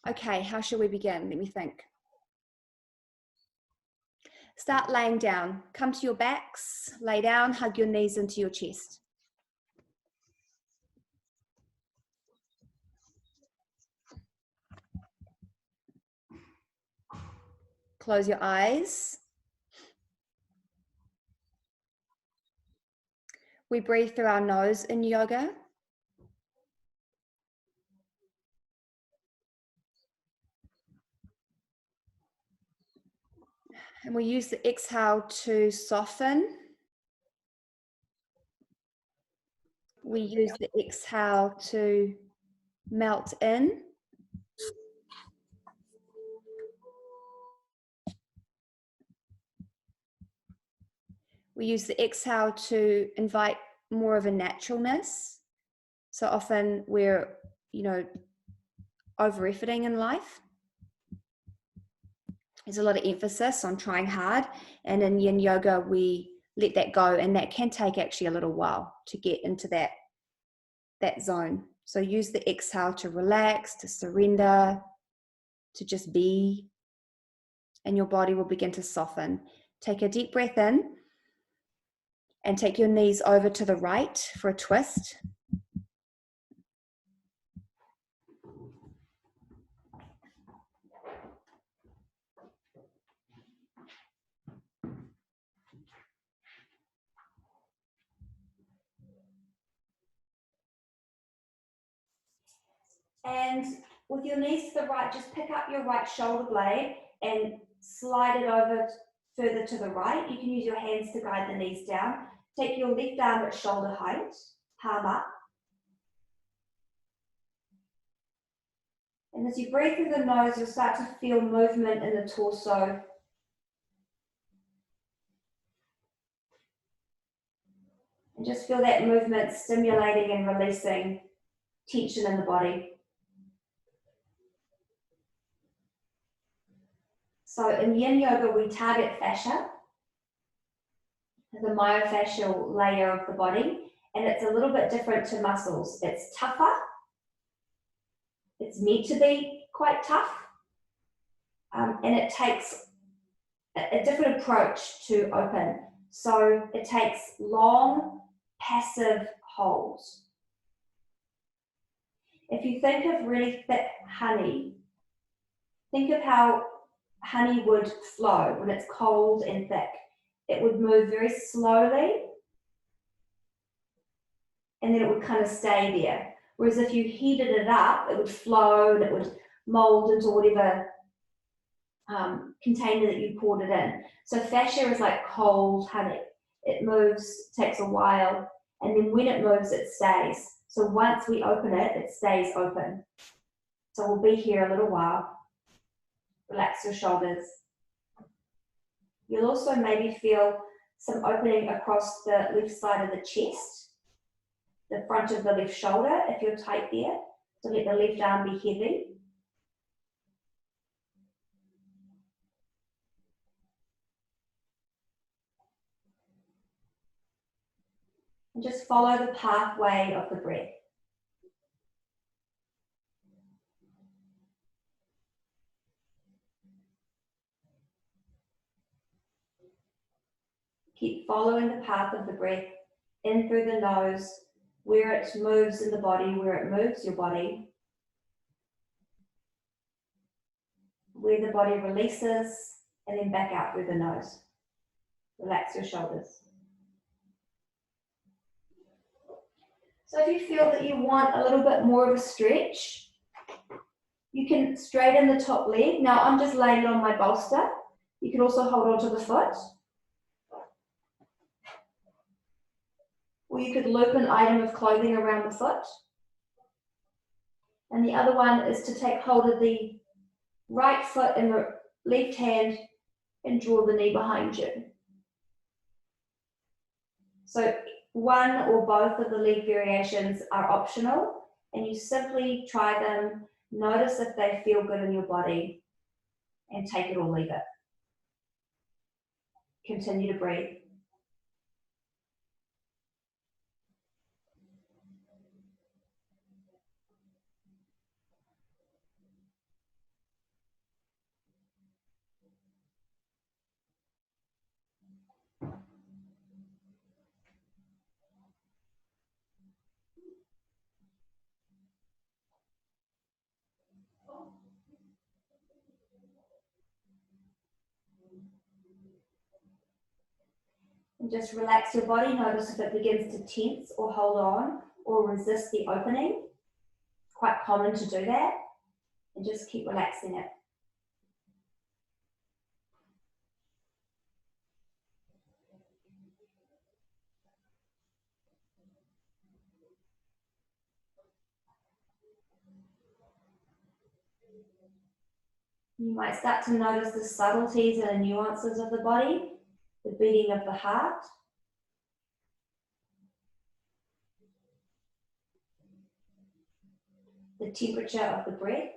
Okay, how shall we begin? Let me think. Start laying down. Come to your backs, lay down, hug your knees into your chest. Close your eyes. We breathe through our nose in yoga. And we use the exhale to soften. We use the exhale to melt in. We use the exhale to invite more of a naturalness. So often we're, over-efforting in life. There's a lot of emphasis on trying hard. And in Yin Yoga, we let that go. And that can take actually a little while to get into that zone. So use the exhale to relax, to surrender, to just be. And your body will begin to soften. Take a deep breath in. And take your knees over to the right for a twist. And with your knees to the right, just pick up your right shoulder blade and slide it over further to the right. You can use your hands to guide the knees down. Take your left arm at shoulder height, palm up. And as you breathe through the nose, you'll start to feel movement in the torso. And just feel that movement stimulating and releasing tension in the body. So in Yin Yoga, we target fascia, the myofascial layer of the body, and it's a little bit different to muscles. It's tougher. It's meant to be quite tough, and it takes a different approach to open. So it takes long, passive holds. If you think of really thick honey, think of how honey would flow when it's cold and thick. It would move very slowly, and then it would kind of stay there. Whereas if you heated it up, it would flow and it would mold into whatever container that you poured it in. So fascia is like cold honey. It moves, takes a while, and then when it moves, it stays. So once we open it, it stays open. So we'll be here a little while. Relax your shoulders. You'll also maybe feel some opening across the left side of the chest, the front of the left shoulder, if you're tight there. So let the left arm be heavy. And just follow the pathway of the breath. Keep following the path of the breath in through the nose, where it moves in the body, where it moves your body, where the body releases, and then back out through the nose. Relax your shoulders. So if you feel that you want a little bit more of a stretch, you can straighten the top leg. Now I'm just laying it on my bolster. You can also hold onto the foot. Or you could loop an item of clothing around the foot. And the other one is to take hold of the right foot in the left hand and draw the knee behind you. So one or both of the leg variations are optional, and you simply try them, notice if they feel good in your body, and take it or leave it. Continue to breathe. And just relax your body. Notice if it begins to tense or hold on or resist the opening. It's quite common to do that. And just keep relaxing it. You might start to notice the subtleties and the nuances of the body, the beating of the heart. The temperature of the breath.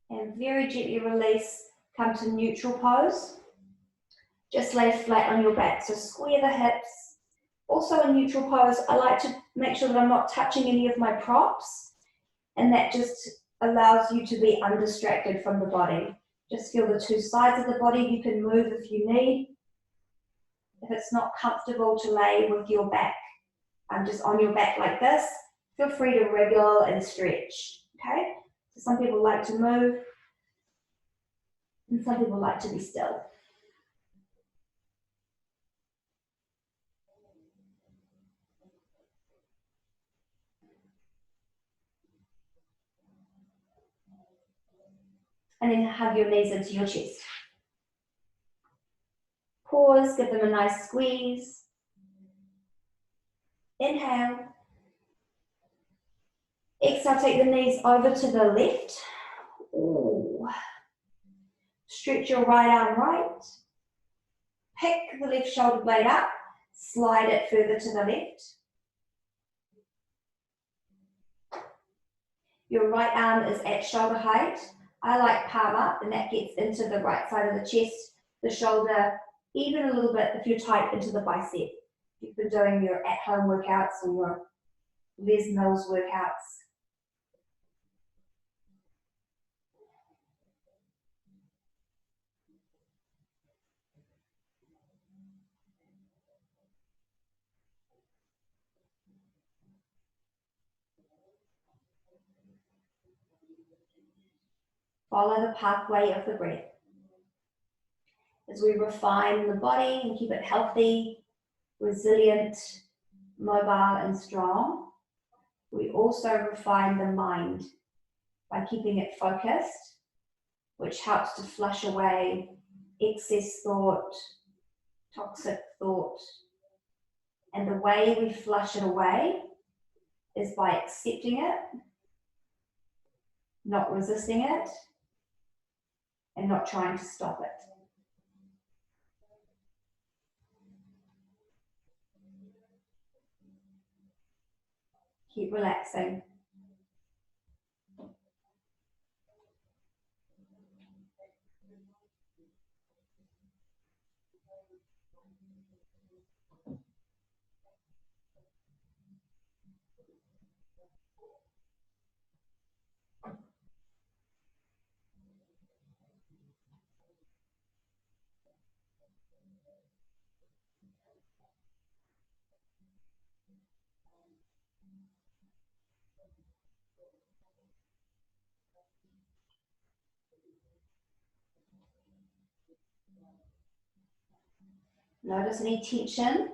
And very gently release, come to neutral pose. Just lay flat on your back, so square the hips. Also in neutral pose, I like to make sure that I'm not touching any of my props, and that just allows you to be undistracted from the body. Just feel the two sides of the body. You can move if you need. If it's not comfortable to lay with your back, just on your back like this, feel free to wriggle and stretch, okay? So some people like to move, and some people like to be still. And then hug your knees into your chest. Pause, give them a nice squeeze. Inhale. Exhale, take the knees over to the left. Ooh. Stretch your right arm right. Pick the left shoulder blade up. Slide it further to the left. Your right arm is at shoulder height. I like palm up, and that gets into the right side of the chest, the shoulder, even a little bit if you're tight into the bicep. You've been doing your at-home workouts or your Les Mills workouts. Follow the pathway of the breath. As we refine the body and keep it healthy, resilient, mobile and strong, we also refine the mind by keeping it focused, which helps to flush away excess thought, toxic thought. And the way we flush it away is by accepting it, not resisting it, and not trying to stop it. Keep relaxing. Notice any tension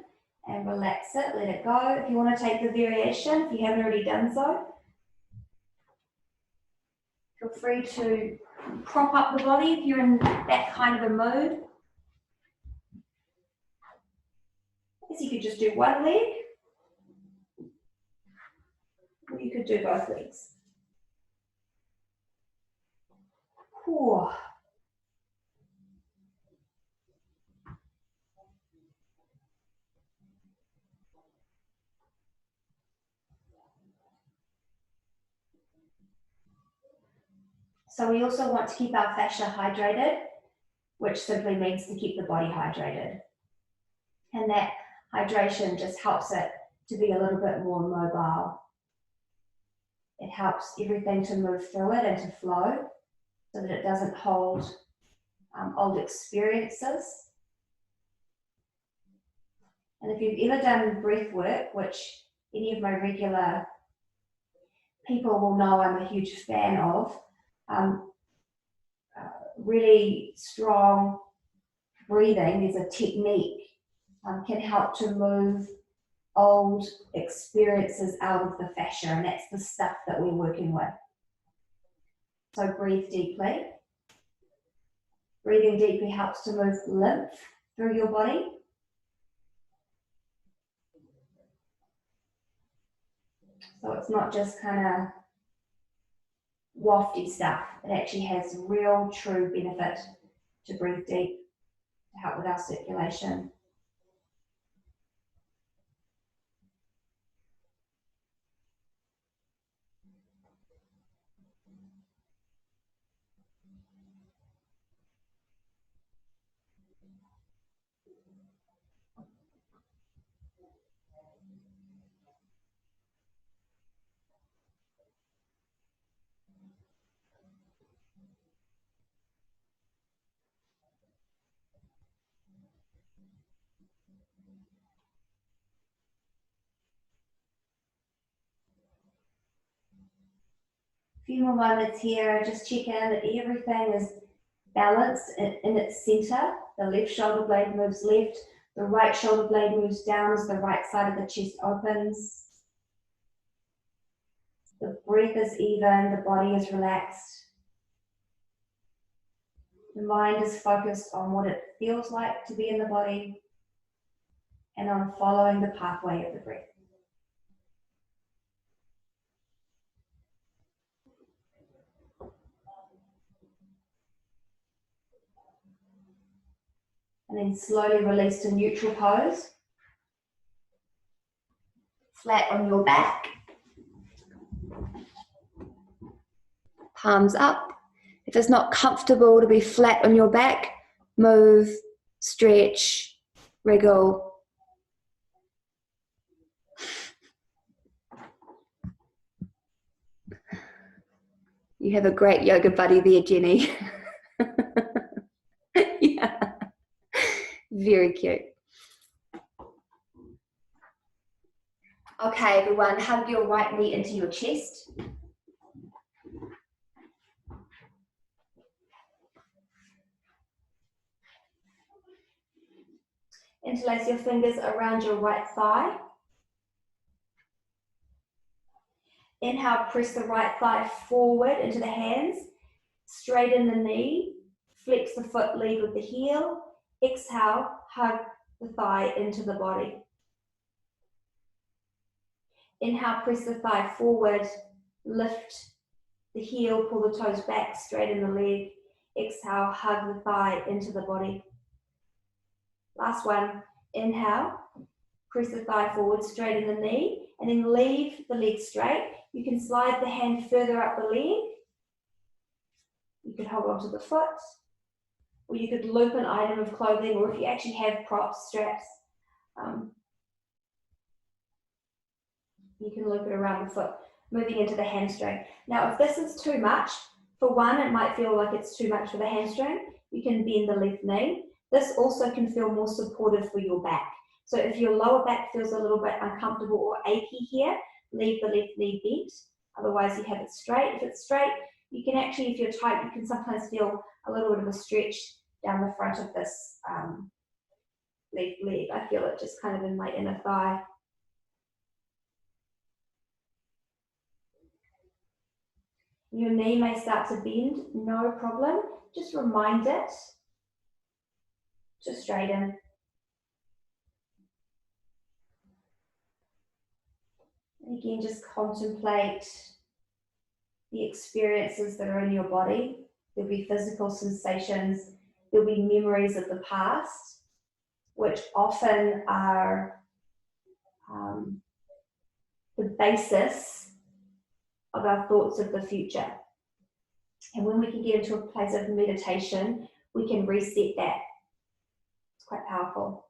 and relax it, let it go. If you want to take the variation, if you haven't already done so, feel free to prop up the body if you're in that kind of a mood. I guess you could just do one leg, or you could do both legs. Whew. So we also want to keep our fascia hydrated, which simply means to keep the body hydrated. And that hydration just helps it to be a little bit more mobile. It helps everything to move through it and to flow so that it doesn't hold old experiences. And if you've ever done breath work, which any of my regular people will know I'm a huge fan of, really strong breathing, there's a technique, can help to move old experiences out of the fascia, and that's the stuff that we're working with. So breathe deeply. Breathing deeply helps to move lymph through your body. So it's not just kind of wafty stuff. It actually has real, true benefit to breathe deep, to help with our circulation. A few more moments here, just check in that everything is balanced in its center. The left shoulder blade moves left, the right shoulder blade moves down as the right side of the chest opens. The breath is even, the body is relaxed. The mind is focused on what it feels like to be in the body and on following the pathway of the breath. And then slowly release to neutral pose. Flat on your back. Palms up. If it's not comfortable to be flat on your back, move, stretch, wriggle. You have a great yoga buddy there, Jenny. Yeah, very cute. Okay, everyone, hug your right knee into your chest. Interlace your fingers around your right thigh. Inhale, press the right thigh forward into the hands. Straighten the knee. Flex the foot, lead with the heel. Exhale, hug the thigh into the body. Inhale, press the thigh forward. Lift the heel, pull the toes back, straighten the leg. Exhale, hug the thigh into the body. Last one. Inhale, press the thigh forward, straighten the knee, and then leave the leg straight. You can slide the hand further up the leg. You could hold onto the foot, or you could loop an item of clothing, or if you actually have props, straps, you can loop it around the foot, moving into the hamstring. Now, if this is too much, for one, it might feel like it's too much for the hamstring, you can bend the left knee. This also can feel more supportive for your back. So if your lower back feels a little bit uncomfortable or achy here, leave the left knee bent. Otherwise, you have it straight. If it's straight, you can actually, if you're tight, you can sometimes feel a little bit of a stretch down the front of this left leg. I feel it just kind of in my inner thigh. Your knee may start to bend, no problem. Just remind it to straighten. And again, just contemplate the experiences that are in your body. There'll be physical sensations, there'll be memories of the past, which often are the basis of our thoughts of the future. And when we can get into a place of meditation, we can reset that. It's quite powerful.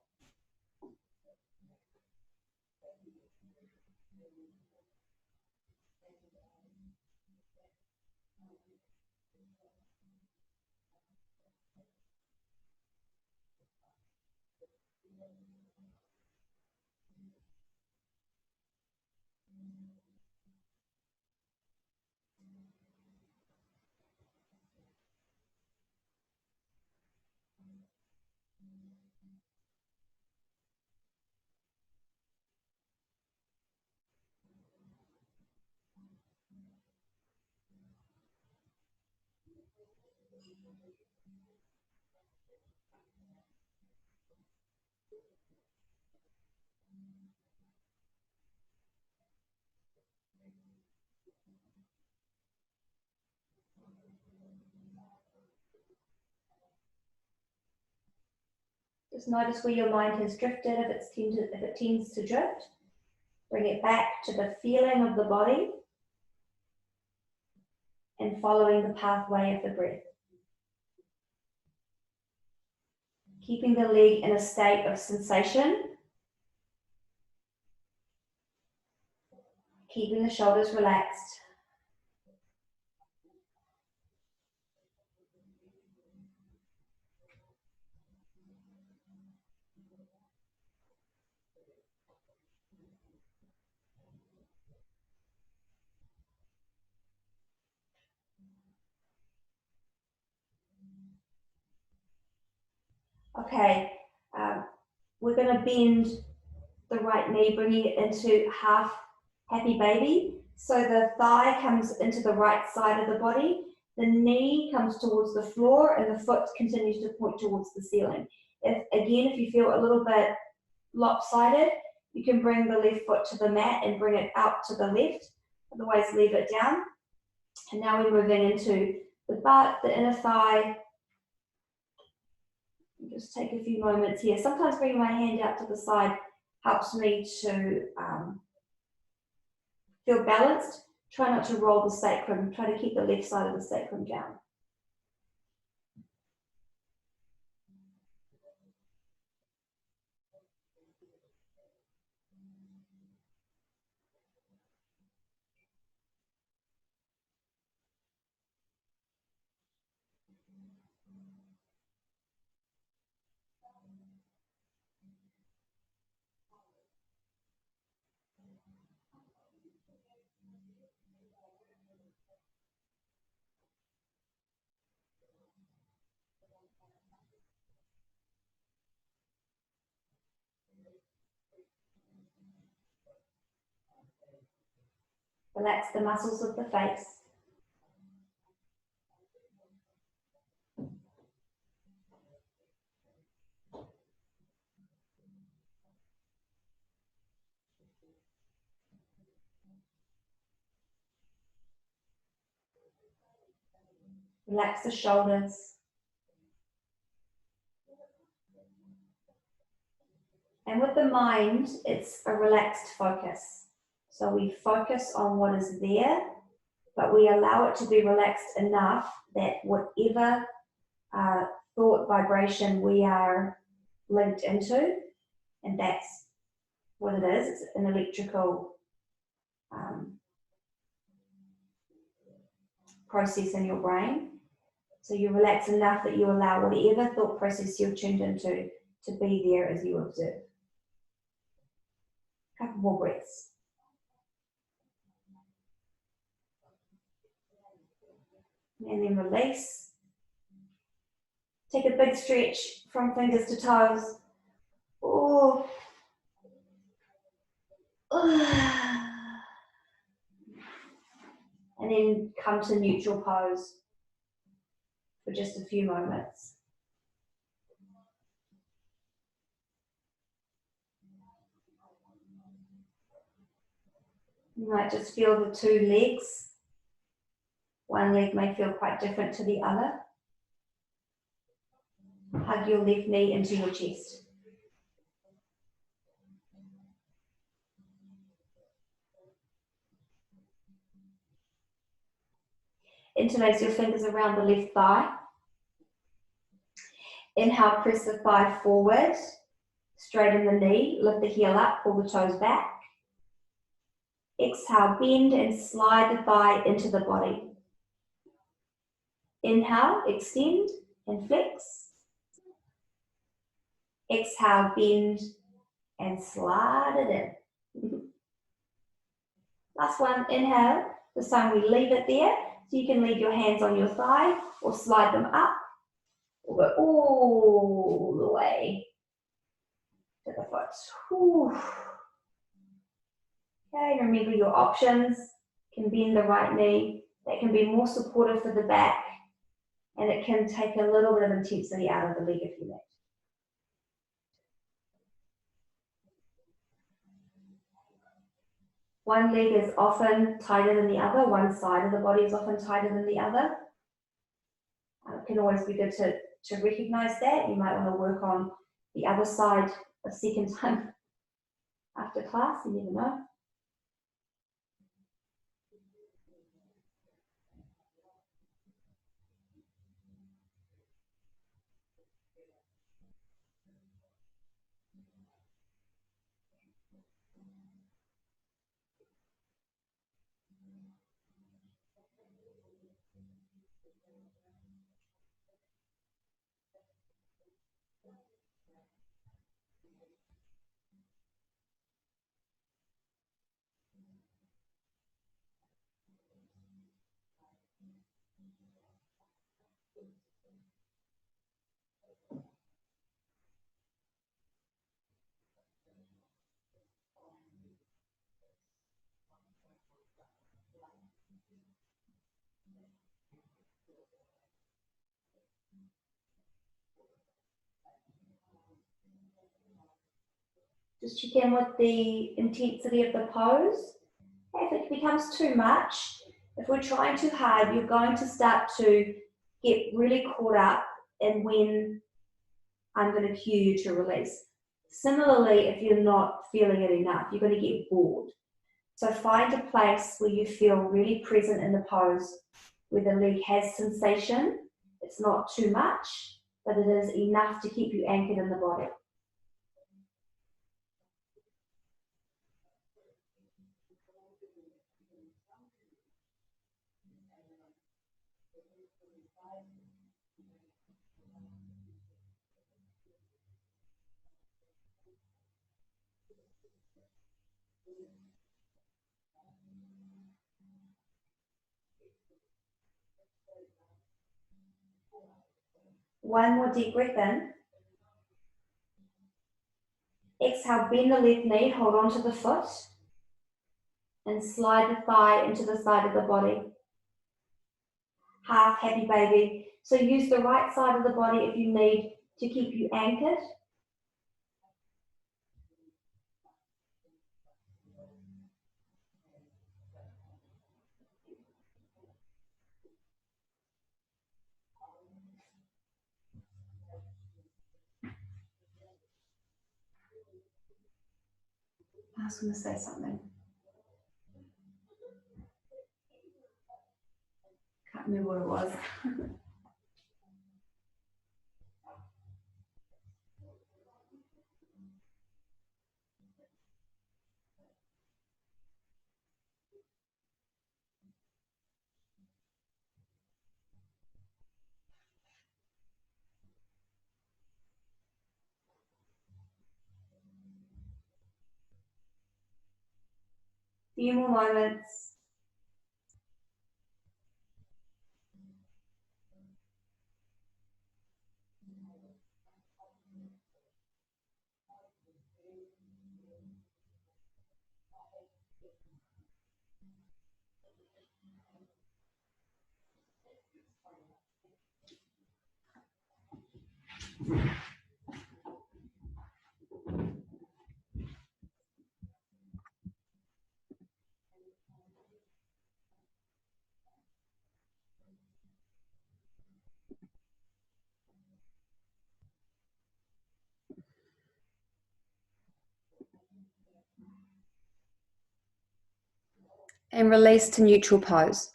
Just notice where your mind has drifted, if it tends to drift. Bring it back to the feeling of the body and following the pathway of the breath. Keeping the leg in a state of sensation. Keeping the shoulders relaxed. Okay, we're going to bend the right knee, bringing it into half happy baby. So the thigh comes into the right side of the body, the knee comes towards the floor, and the foot continues to point towards the ceiling. If you feel a little bit lopsided, you can bring the left foot to the mat and bring it out to the left, otherwise leave it down. And now we're moving into the butt, the inner thigh. Just take a few moments here. Sometimes bringing my hand out to the side helps me to feel balanced. Try not to roll the sacrum. Try to keep the left side of the sacrum down. Relax the muscles of the face. Relax the shoulders. And with the mind, it's a relaxed focus. So we focus on what is there, but we allow it to be relaxed enough that whatever thought vibration we are linked into, and that's what it is, it's an electrical process in your brain. So you relax enough that you allow whatever thought process you're tuned into to be there as you observe. A couple more breaths. And then release. Take a big stretch from fingers to toes. Oh. And then come to neutral pose for just a few moments. You might just feel the two legs. One leg may feel quite different to the other. Hug your left knee into your chest. Interlace your fingers around the left thigh. Inhale, press the thigh forward. Straighten the knee, lift the heel up, pull the toes back. Exhale, bend and slide the thigh into the body. Inhale, extend and flex. Exhale, bend and slide it in. Last one, inhale. This time we leave it there. So you can leave your hands on your thigh or slide them up or go all the way to the foot. Whew. Okay, remember your options. Can bend the right knee. That can be more supportive for the back, and it can take a little bit of intensity out of the leg if you like. One leg is often tighter than the other. One side of the body is often tighter than the other. It can always be good to recognize that. You might want to work on the other side a second time after class. You never know. Just check in with the intensity of the pose. If it becomes too much, if we're trying too hard, you're going to start to get really caught up in when I'm going to cue you to release. Similarly, if you're not feeling it enough, you're going to get bored. So find a place where you feel really present in the pose, where the leg has sensation. It's not too much, but it is enough to keep you anchored in the body. One more deep breath in. Exhale, bend the left knee, hold on to the foot, and slide the thigh into the side of the body. Half happy baby. So use the right side of the body if you need to keep you anchored. I was going to say something. Can't remember what it was. Few more moments. And release to neutral pose.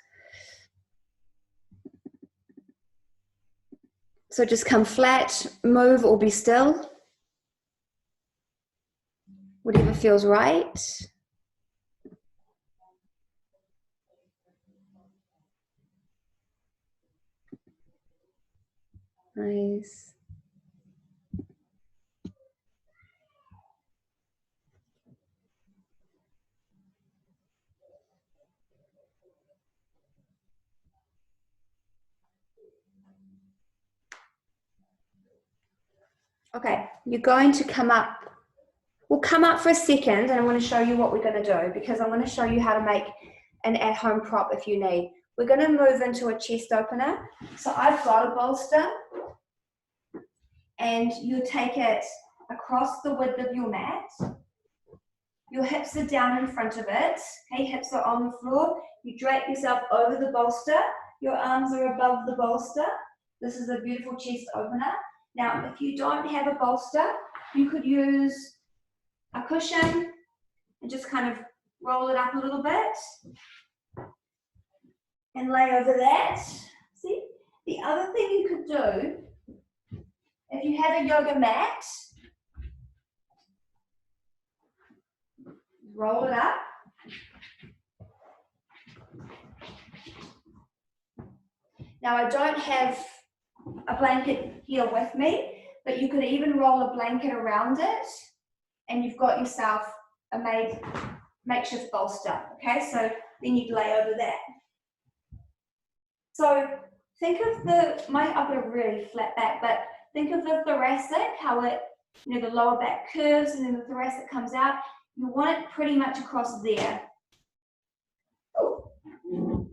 So just come flat, move or be still. Whatever feels right. Nice. Okay, you're going to come up. We'll come up for a second and I'm going to show you what we're going to do because I'm going to show you how to make an at-home prop if you need. We're going to move into a chest opener. So I've got a bolster and you take it across the width of your mat. Your hips are down in front of it. Okay, hips are on the floor. You drape yourself over the bolster. Your arms are above the bolster. This is a beautiful chest opener. Now, if you don't have a bolster, you could use a cushion and just kind of roll it up a little bit and lay over that. See? The other thing you could do, if you have a yoga mat, roll it up. Now I don't have a blanket here with me, but you could even roll a blanket around it and you've got yourself a makeshift bolster, okay? So then you'd lay over that. So think of I've got a really flat back, but think of the thoracic, how it, the lower back curves and then the thoracic comes out. You want it pretty much across there. Oh. And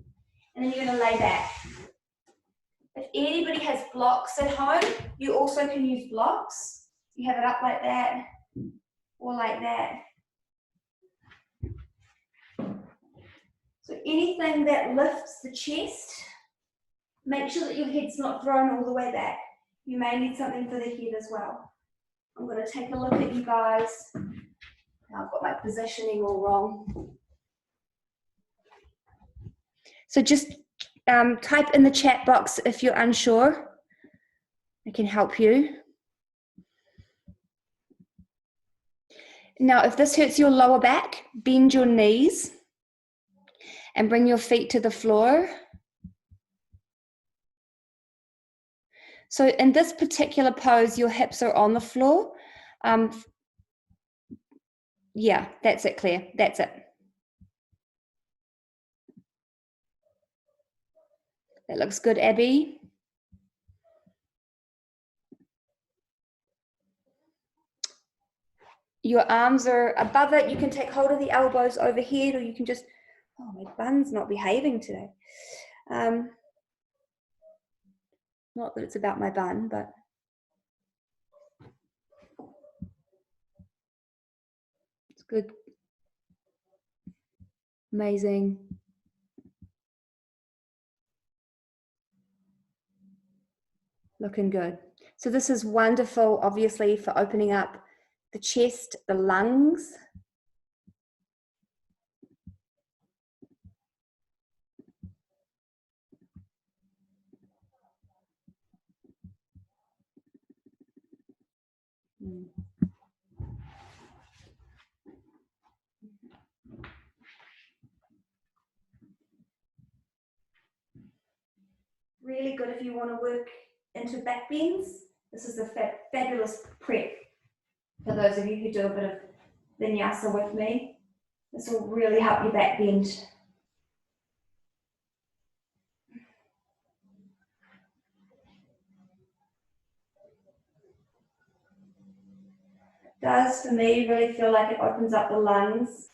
then you're gonna lay back. If anybody has blocks at home, you also can use blocks. You have it up like that or like that. So anything that lifts the chest, make sure that your head's not thrown all the way back. You may need something for the head as well. I'm going to take a look at you guys. Now I've got my positioning all wrong. So just type in the chat box if you're unsure. I can help you. Now, if this hurts your lower back, bend your knees and bring your feet to the floor. So in this particular pose, your hips are on the floor. Yeah, that's it, Claire. That's it. That looks good, Abby. Your arms are above it. You can take hold of the elbows overhead, or you can just, oh, my bun's not behaving today. Not that it's about my bun, but it's good. Amazing. Looking good. So this is wonderful, obviously, for opening up the chest, the lungs. Really good if you want to work into back bends. This is a fabulous prep for those of you who do a bit of vinyasa with me. This will really help your back bend. It does, for me, really feel like it opens up the lungs,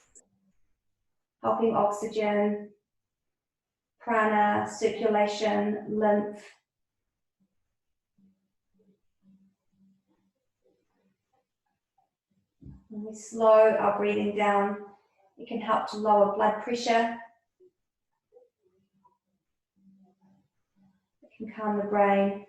helping oxygen, prana, circulation, lymph. When we slow our breathing down, it can help to lower blood pressure. It can calm the brain.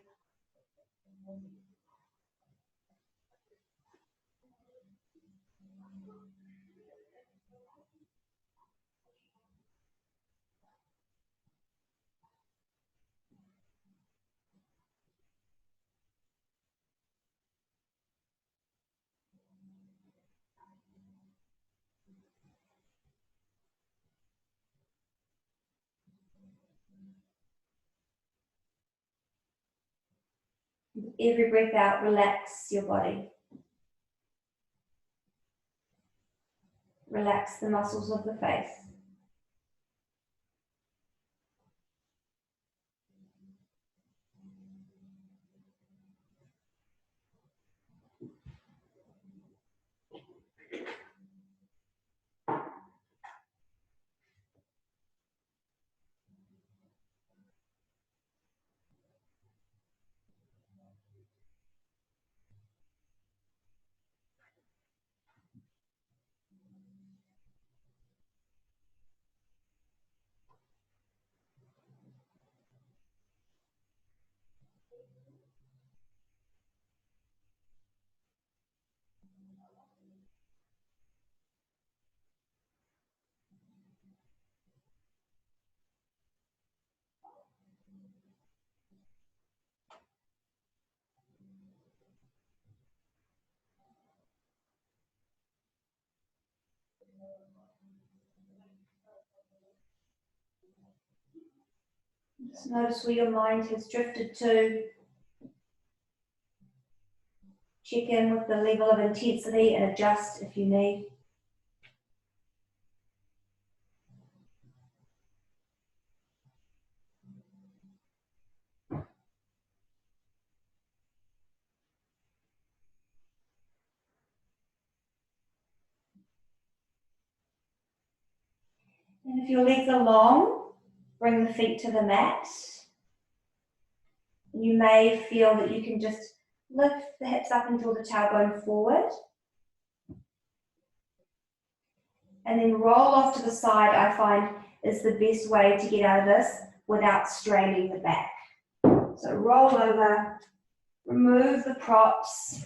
Every breath out, relax your body. Relax the muscles of the face. Just notice where your mind has drifted to. Check in with the level of intensity and adjust if you need. And if your legs are long, bring the feet to the mat. You may feel that you can just lift the hips up until the tailbone forward. And then roll off to the side, I find, is the best way to get out of this without straining the back. So roll over, remove the props,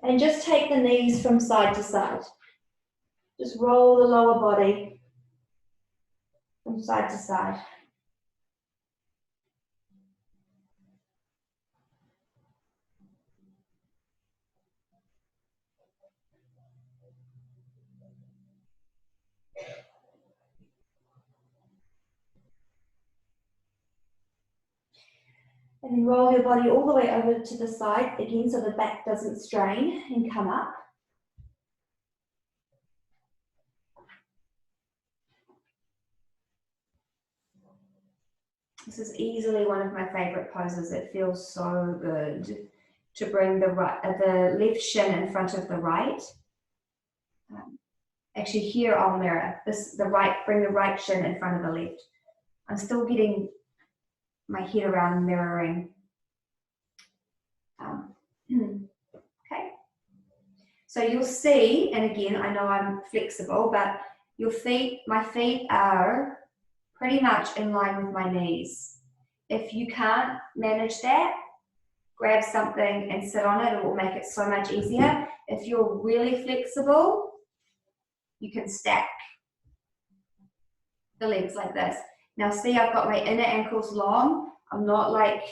and just take the knees from side to side. Just roll the lower body from side to side. And then roll your body all the way over to the side again so the back doesn't strain, and come up. This is easily one of my favorite poses. It feels so good to bring the left shin in front of the right. Actually, here I'll mirror bring the right shin in front of the left. I'm still getting my head around mirroring. Okay. So you'll see, and again, I know I'm flexible, but my feet are pretty much in line with my knees. If you can't manage that, grab something and sit on it. It will make it so much easier. If you're really flexible, you can stack the legs like this. Now see, I've got my inner ankles long. I'm not like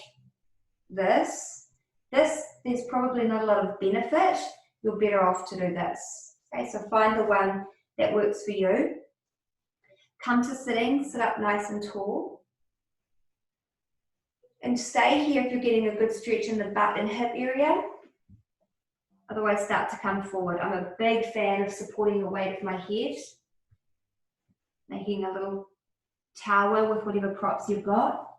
this. There's probably not a lot of benefit. You're better off to do this. Okay, so find the one that works for you. Come to sitting, sit up nice and tall. And stay here if you're getting a good stretch in the butt and hip area. Otherwise, start to come forward. I'm a big fan of supporting the weight of my head. Making a little tower with whatever props you've got.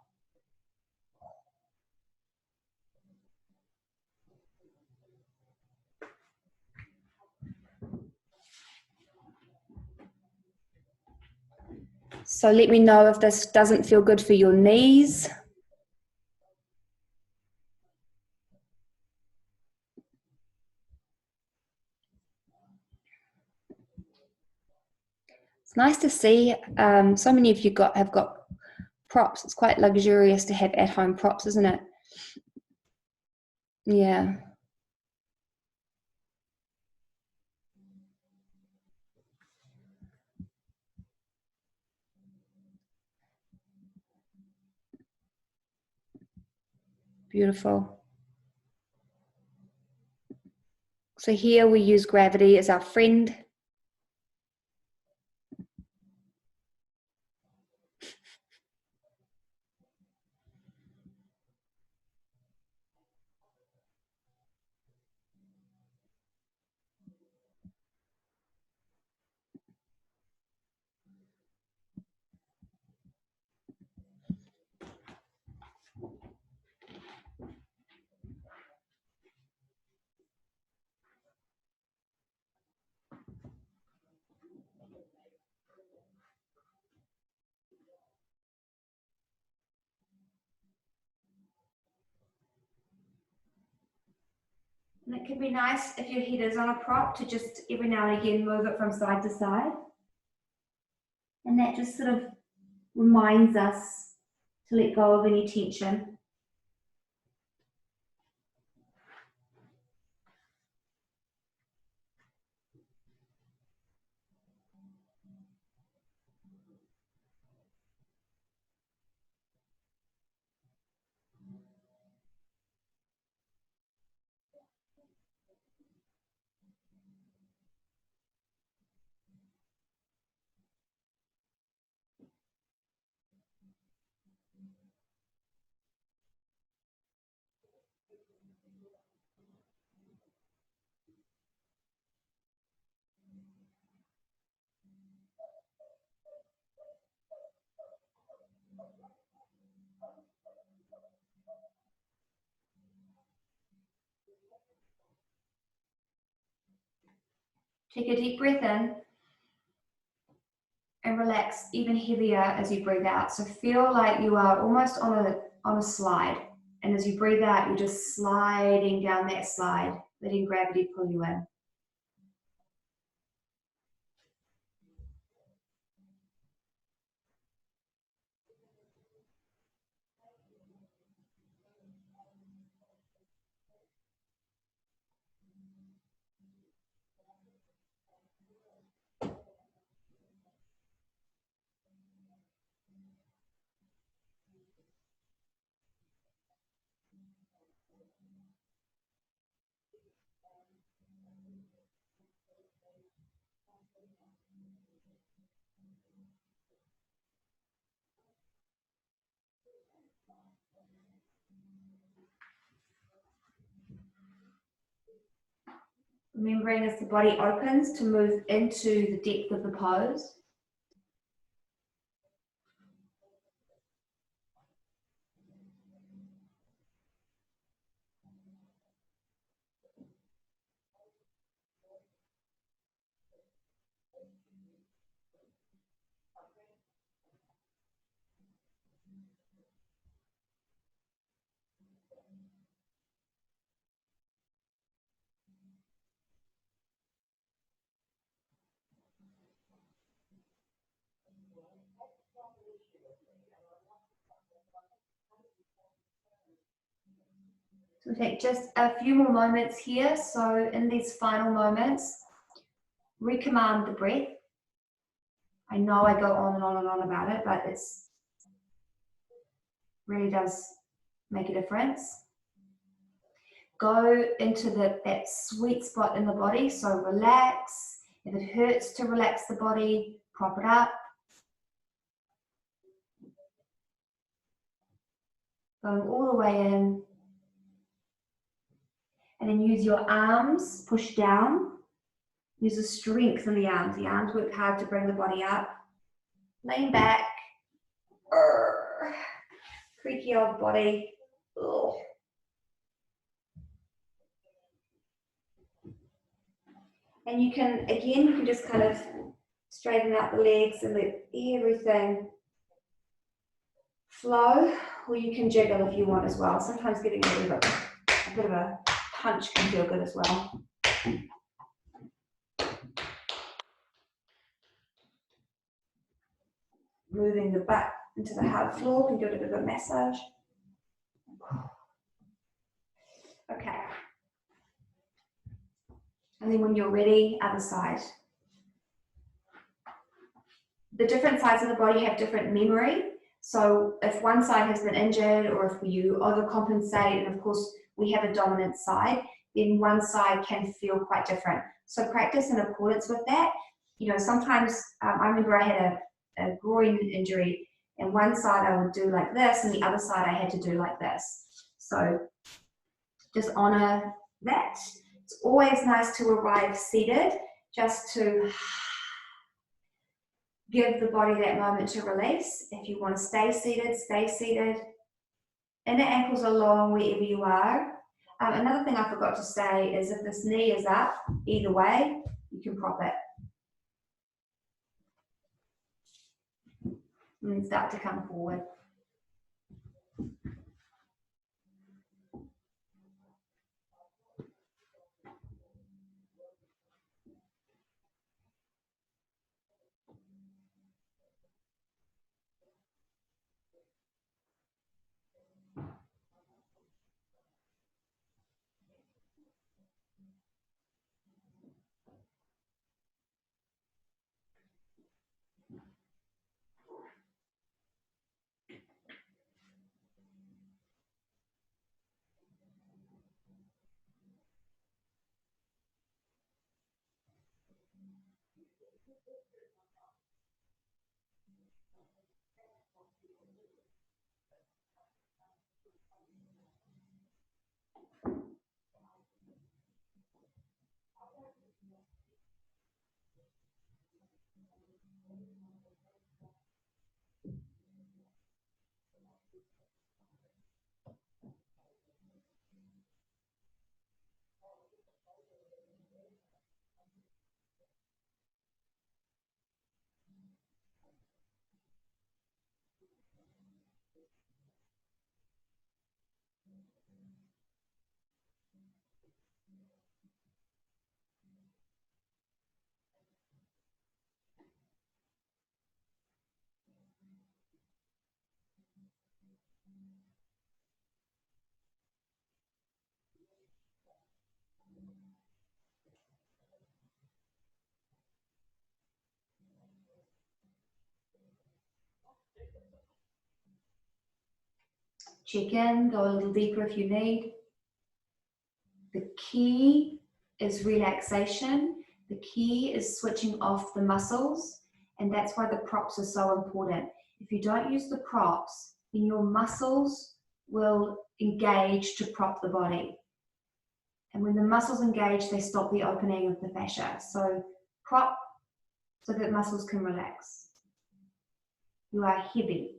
So let me know if this doesn't feel good for your knees. It's nice to see so many of you have got props. It's quite luxurious to have at-home props, isn't it? Yeah. Beautiful. So here we use gravity as our friend. And it can be nice if your head is on a prop to just every now and again move it from side to side. And that just sort of reminds us to let go of any tension. Take a deep breath in and relax even heavier as you breathe out. So feel like you are almost on a slide. And as you breathe out, you're just sliding down that slide, letting gravity pull you in. Remembering as the body opens to move into the depth of the pose. So we'll take just a few more moments here. So in these final moments, recommand the breath. I know I go on and on and on about it, but it's really does make a difference. Go into that sweet spot in the body, so relax. If it hurts to relax the body, prop it up. Going all the way in. And then use your arms, push down. Use the strength in the arms. The arms work hard to bring the body up. Lean back. Creaky old body. Ugh. And you can just kind of straighten out the legs and let everything flow, or you can jiggle if you want as well. Sometimes getting a bit of a punch can feel good as well. Moving the butt into the hard floor can do a bit of a massage. Okay. And then when you're ready, other side. The different sides of the body have different memory. So if one side has been injured, or if you overcompensate, and of course we have a dominant side, then one side can feel quite different. So practice in accordance with that. You know, sometimes I remember I had a groin injury, and one side I would do like this, and the other side I had to do like this. So just honor that. It's always nice to arrive seated, just to give the body that moment to release. If you want to stay seated, stay seated. Inner ankles are long wherever you are. Another thing I forgot to say is if this knee is up, either way, you can prop it. And then start to come forward. Check in, go a little deeper if you need. The key is relaxation. The key is switching off the muscles, and that's why the props are so important. If you don't use the props, then your muscles will engage to prop the body. And when the muscles engage, they stop the opening of the fascia. So prop so that muscles can relax. You are heavy.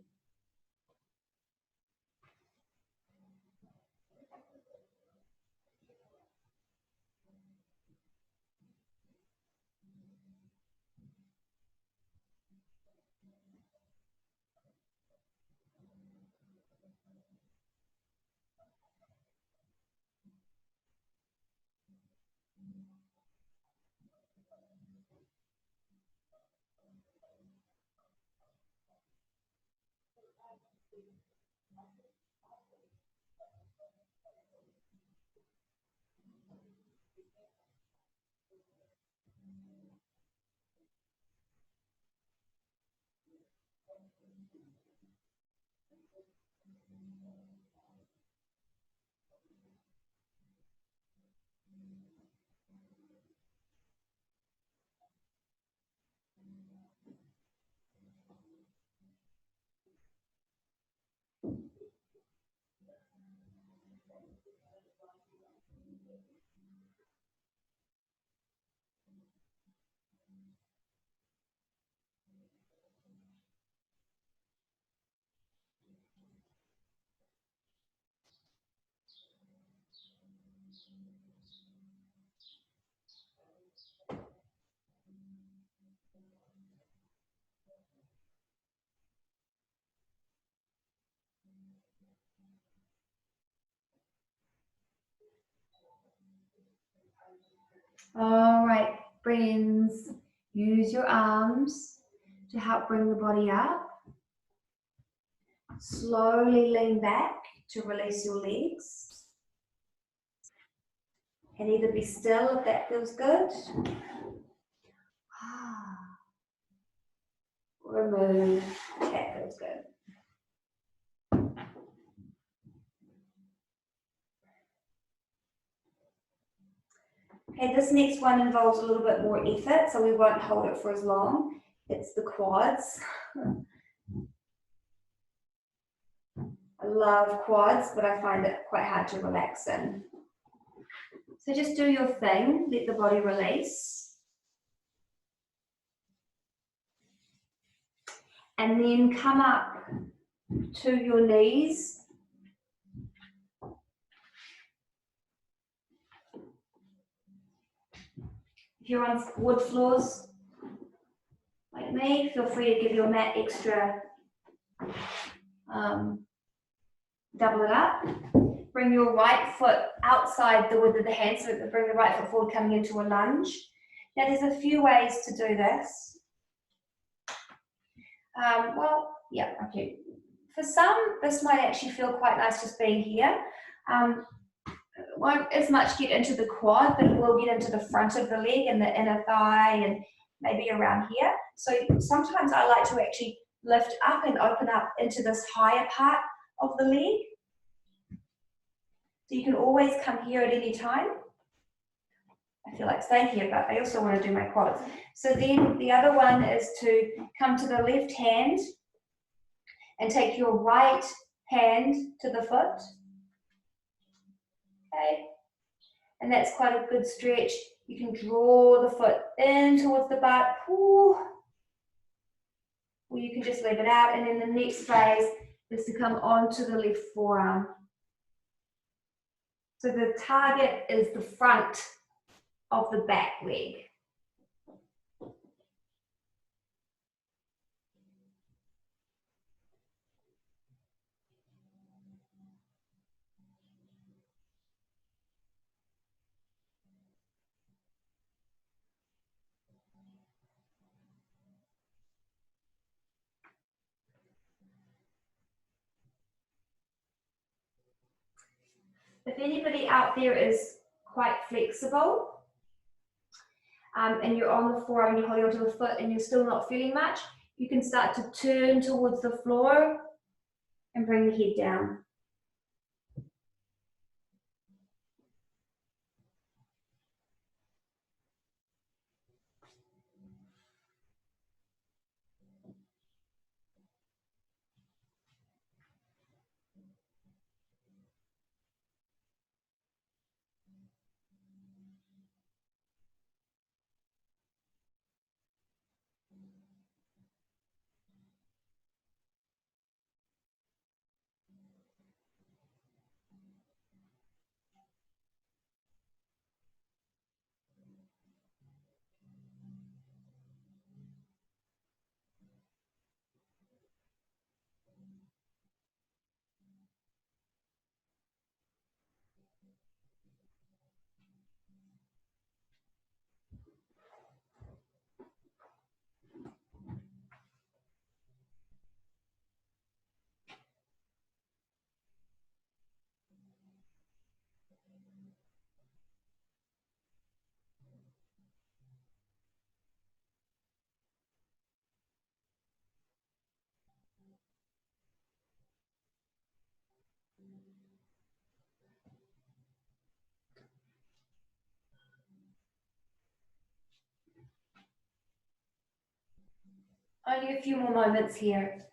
All right, friends, use your arms to help bring the body up. Slowly lean back to release your legs. And either be still if that feels good. Or move if that feels good. Okay, this next one involves a little bit more effort, so we won't hold it for as long. It's the quads. I love quads, but I find it quite hard to relax in. So just do your thing, let the body release. And then come up to your knees. If you're on wood floors, like me, feel free to give your mat extra, double it up. Bring your right foot outside the width of the hand, so bring the right foot forward, coming into a lunge. Now there's a few ways to do this. For some, this might actually feel quite nice just being here. Won't as much get into the quad, but it will get into the front of the leg and the inner thigh and maybe around here. So sometimes I like to actually lift up and open up into this higher part of the leg. So you can always come here at any time. I feel like staying here, but I also want to do my quads. So then the other one is to come to the left hand and take your right hand to the foot. Okay. And that's quite a good stretch. You can draw the foot in towards the butt. Or you can just leave it out. And then the next phase is to come onto the left forearm. So the target is the front of the back leg. If anybody out there is quite flexible, and you're on the floor and you're holding onto the foot and you're still not feeling much, you can start to turn towards the floor and bring the head down. Only a few more moments here.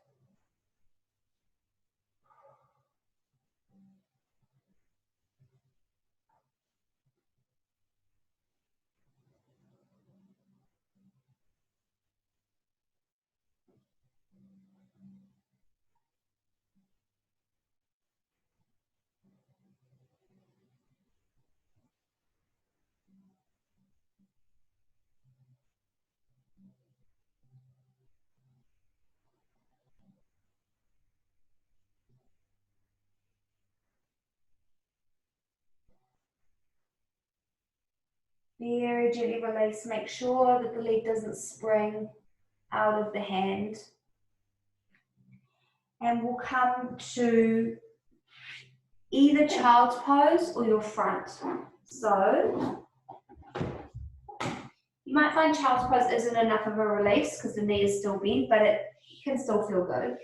Very gently release. Make sure that the leg doesn't spring out of the hand. And we'll come to either child's pose or your front. So you might find child's pose isn't enough of a release because the knee is still bent, but it can still feel good.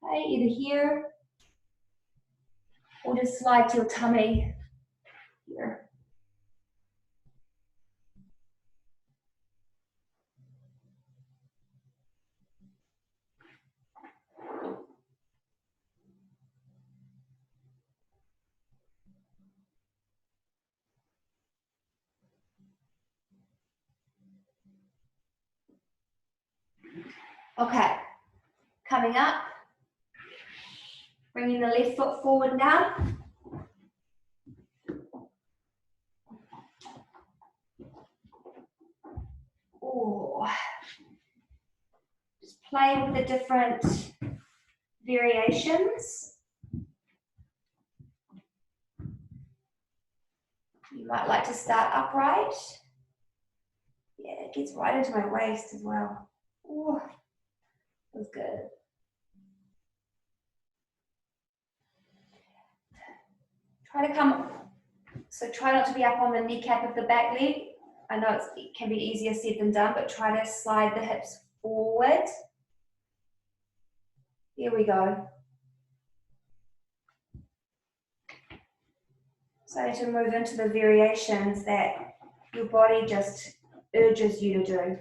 Okay, either here or just slide to your tummy here. Okay, coming up, bringing the left foot forward now. Oh, just play with the different variations. You might like to start upright. Yeah, it gets right into my waist as well. Oh, that's good. Try to come, so try not to be up on the kneecap of the back leg. I know it can be easier said than done, but try to slide the hips forward. Here we go. Starting to move into the variations that your body just urges you to do.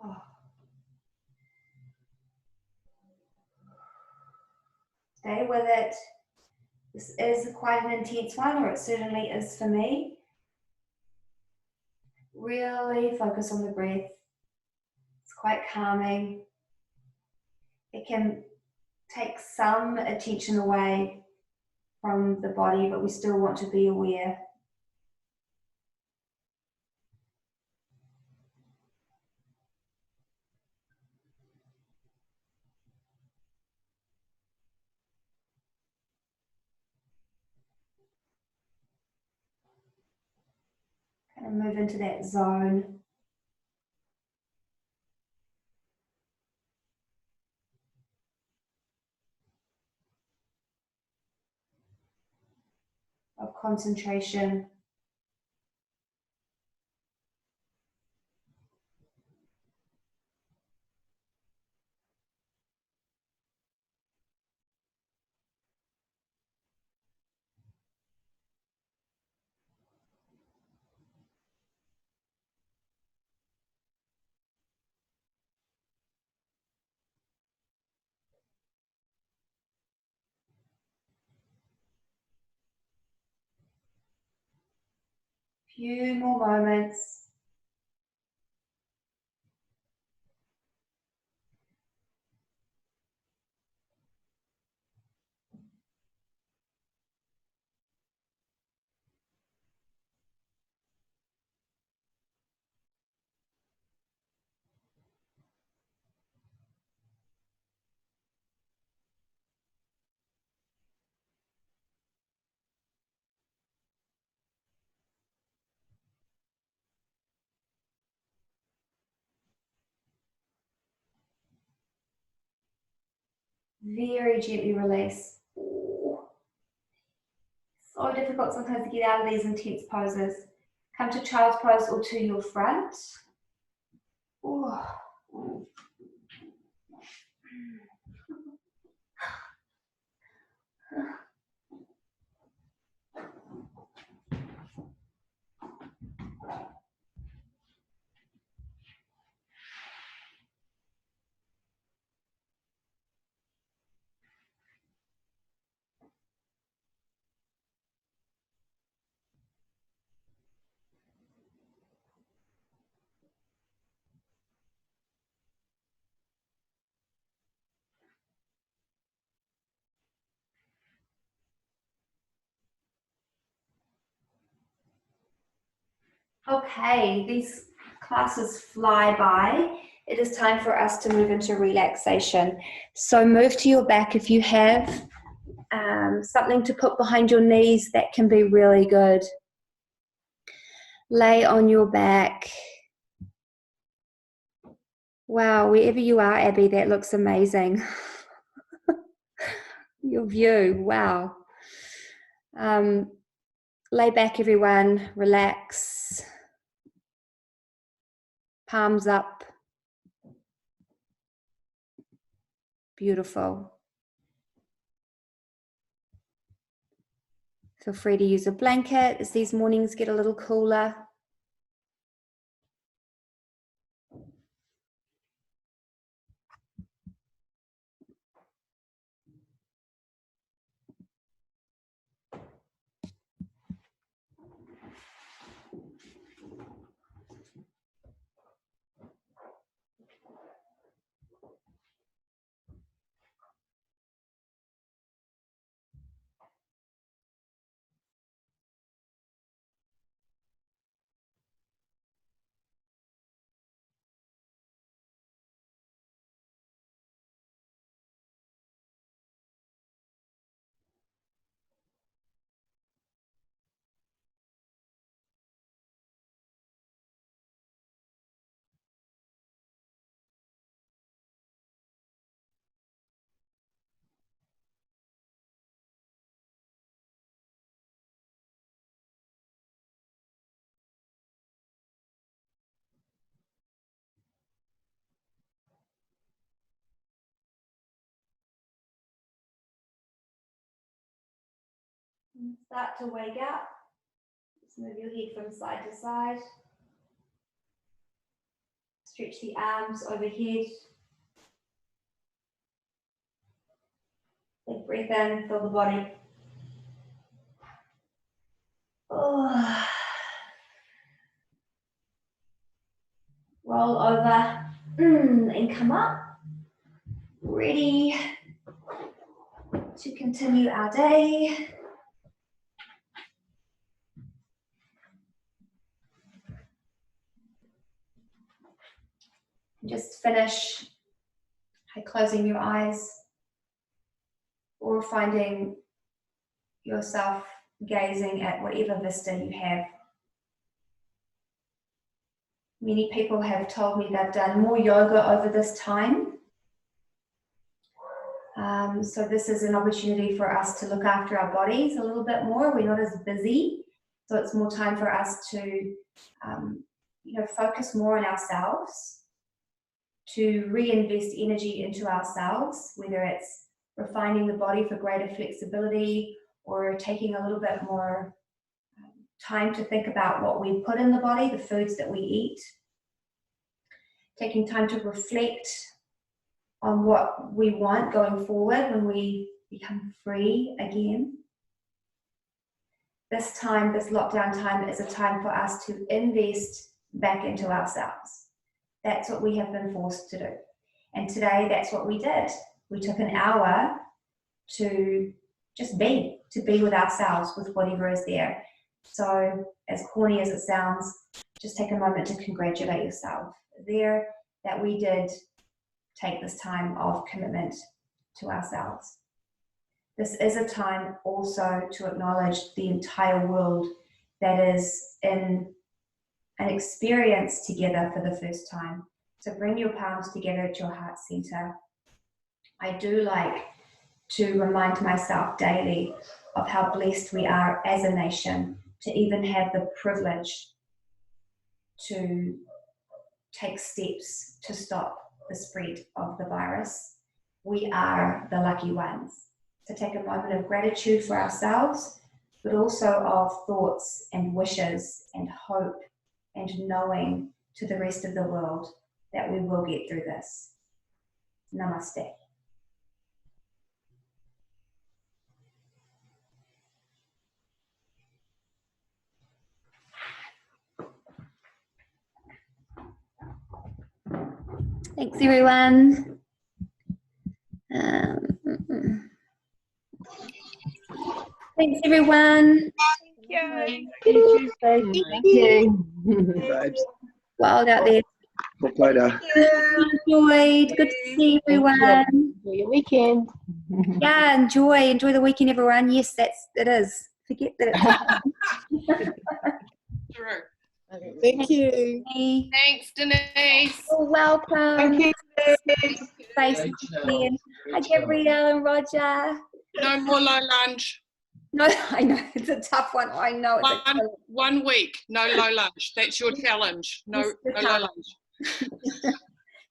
Oh. Stay with it. This is quite an intense one, or it certainly is for me. Really focus on the breath. It's quite calming. It can take some attention away from the body, but we still want to be aware. and move into that zone. Of concentration. Few more moments. Very gently release. Ooh. So difficult sometimes to get out of these intense poses. Come to child's pose or to your front. Ooh. Okay, these classes fly by. It is time for us to move into relaxation. So move to your back if you have something to put behind your knees. That can be really good. Lay on your back. Wow, wherever you are, Abby, that looks amazing. Your view, wow. Lay back, everyone, relax. Palms up. Beautiful. Feel free to use a blanket as these mornings get a little cooler. Start to wake up. Just move your head from side to side. Stretch the arms overhead. Big breath in, fill the body. Oh. Roll over and come up. Ready to continue our day. Just finish by closing your eyes or finding yourself gazing at whatever vista you have. Many people have told me they've done more yoga over this time. So this is an opportunity for us to look after our bodies a little bit more. We're not as busy, so it's more time for us to focus more on ourselves, to reinvest energy into ourselves, whether it's refining the body for greater flexibility or taking a little bit more time to think about what we put in the body, the foods that we eat, taking time to reflect on what we want going forward when we become free again. This time, this lockdown time, is a time for us to invest back into ourselves. That's what we have been forced to do. And today, that's what we did. We took an hour to just be with ourselves, with whatever is there. So, as corny as it sounds, just take a moment to congratulate yourself there that we did take this time of commitment to ourselves. This is a time also to acknowledge the entire world that is in an experience together for the first time. So bring your palms together at your heart center. I do like to remind myself daily of how blessed we are as a nation to even have the privilege to take steps to stop the spread of the virus. We are the lucky ones. To take a moment of gratitude for ourselves, but also of thoughts and wishes and hope and knowing to the rest of the world that we will get through this. Namaste. Thanks, everyone. Thanks, everyone. Thank you. Thank you. Wild out there. Talk later. Enjoyed. Good to see everyone. Enjoy your weekend. Yeah, enjoy the weekend, everyone. Yes, it is. Forget that it's True. Thank you. Thanks, Denise. You're welcome. Thank you. Face again. Hi, Gabrielle and Roger. No more low lunch. No, I know it's a tough one. I know it's a challenge. 1 week, no low lunch. That's your challenge. No low lunch.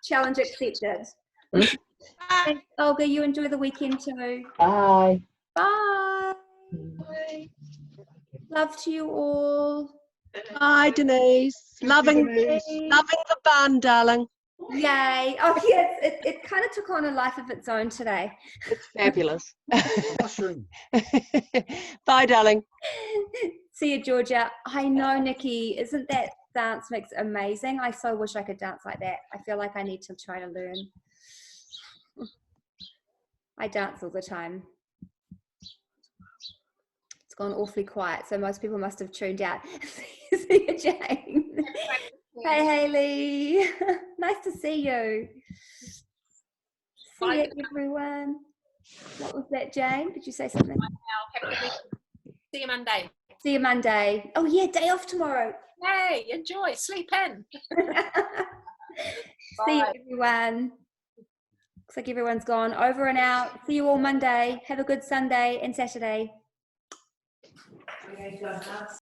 Challenge accepted. Thanks, Olga. You enjoy the weekend too. Bye. Bye. Love to you all. Hi, Denise. Loving the bun, darling. Yay. Oh, yes. It kind of took on a life of its own today. It's fabulous. Mushroom. Bye, darling. See you, Georgia. I know, Nikki. Isn't that dance mix amazing? I so wish I could dance like that. I feel like I need to try to learn. I dance all the time. It's gone awfully quiet, so most people must have tuned out. See you, Jane. Hey, Hayley. Nice to see you. See you, everyone. What was that, Jane? Did you say something? See you Monday. See you Monday. Oh, yeah, day off tomorrow. Hey, enjoy. Sleep in. See you, everyone. Looks like everyone's gone. Over and out. See you all Monday. Have a good Sunday and Saturday.